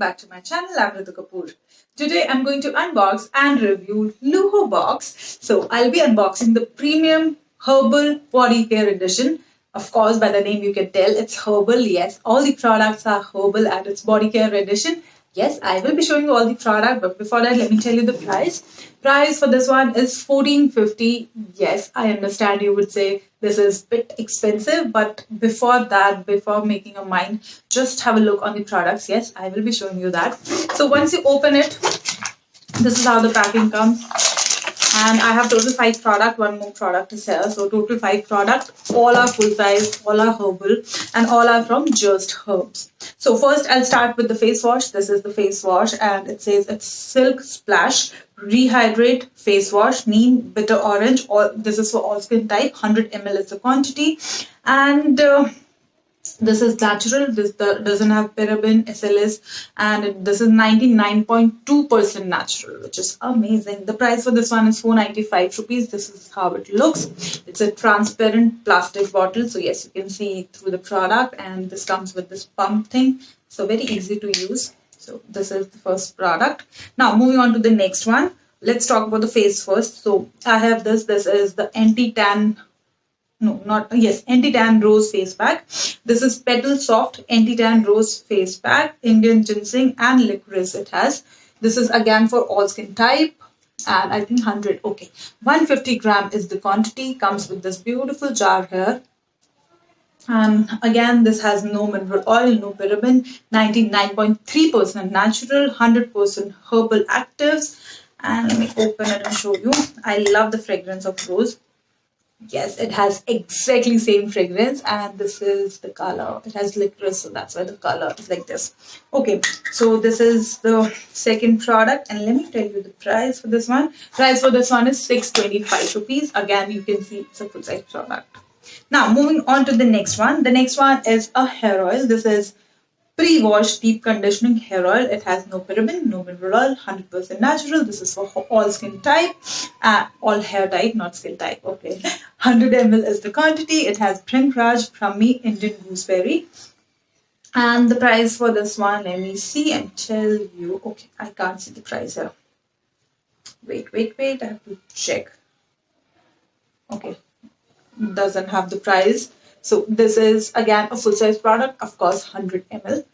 back to my channel. I'm Ritu Kapoor. Today I'm going to unbox and review Lujobox. So I'll be unboxing the premium Herbal body care edition. Of course, by the name you can tell it's Herbal. Yes, all the products are Herbal and it's body care edition. Yes, I will be showing you all the product, but before that, let me tell you the price. Price for this one is $14.50. Yes, I understand you would say this is a bit expensive, but before that, before making a mind, just have a look on the products. Yes, I will be showing you that. So once you open it, this is how the packing comes. And I have total 5 product, one more product to sell. So total 5 product, all are full size, all are herbal, and all are from Just Herbs. So first I'll start with the face wash. This is the face wash and it says it's Silk Splash Rehydrate Face Wash, Neem Bitter Orange. This is for all skin type, 100 ml is the quantity. And this is natural, this doesn't have paraben, SLS, and this is 99.2% natural, which is amazing. The price for this one is 495 rupees. This is how it looks. It's a transparent plastic bottle, so yes, you can see through the product, and this comes with this pump thing, so very easy to use. So this is the first product. Now moving on to the next one, let's talk about the face first. So I have this is the anti-tan Rose Face Pack. This is Petal Soft Anti-Tan Rose Face Pack, Indian Ginseng and Licorice it has. This is again for all skin type and I think 150 gram is the quantity. Comes with this beautiful jar here. And again, this has no mineral oil, no paraben, 99.3% natural, 100% herbal actives. And let me open it and show you. I love the fragrance of rose. Yes, it has exactly same fragrance, and this is the color. It has licorice, so that's why the color is like this. Okay, so this is the second product, and let me tell you the price for this one. Price for this one is 625 rupees. Again, you can see it's a full size product. Now, moving on to the next one. The next one is a hair oil. This is pre-wash deep conditioning hair oil. It has no paraben, no mineral oil, 100% natural. This is for all skin type, all hair type, not skin type. Okay, 100 ml is the quantity. It has Bhringraj Brahmi Indian gooseberry. And the price for this one, let me see and tell you. Okay, I can't see the price here. Wait. I have to check. Okay, doesn't have the price. So this is again a full size product, of course 100 ml.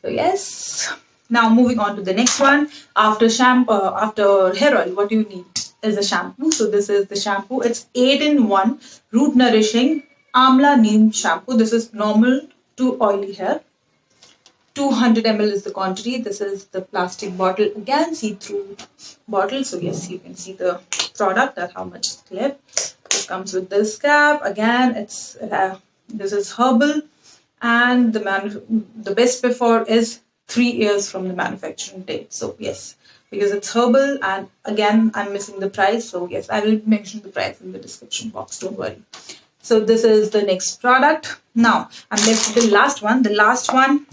So yes. Now moving on to the next one. After hair oil, what you need is a shampoo. So this is the shampoo. It's 8-in-1 root nourishing Amla Neem shampoo. This is normal to oily hair. 200 ml is the quantity. This is the plastic bottle. Again, see-through bottle. So yes, you can see the product, that how much is clear. It comes with this cap. Again, it's this is herbal, and the best before is 3 years from the manufacturing date. So yes, because it's herbal, and again I'm missing the price. So yes, I will mention the price in the description box. Don't worry. So this is the next product. Now I'm left with the last one. The last one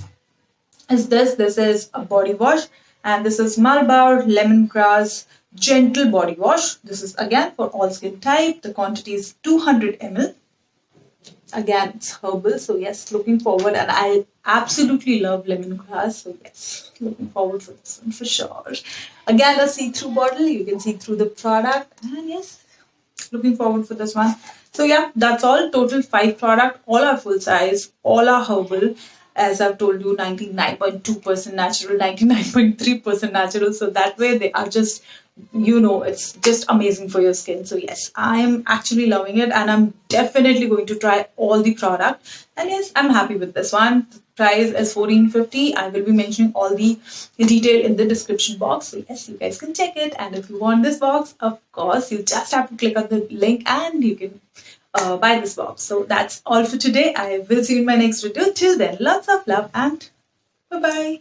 is this. This is a body wash, and this is Malabar Lemongrass Gentle Body Wash. This is again for all skin type. The quantity is 200 ml. Again, it's herbal, so yes, looking forward, and I absolutely love lemongrass, so yes, looking forward for this one for sure. Again, a see-through bottle, you can see through the product, and yes, looking forward for this one. So yeah, that's all. Total 5 product, all are full size, all are herbal. As I've told you, 99.2% natural, 99.3% natural. So that way they are just, it's just amazing for your skin. So yes, I am actually loving it, and I'm definitely going to try all the product. And yes, I'm happy with this one. The price is $14.50. I will be mentioning all the detail in the description box. So yes, you guys can check it. And if you want this box, of course, you just have to click on the link and you can buy this box. So that's all for today. I will see you in my next video. Till then, lots of love and bye-bye.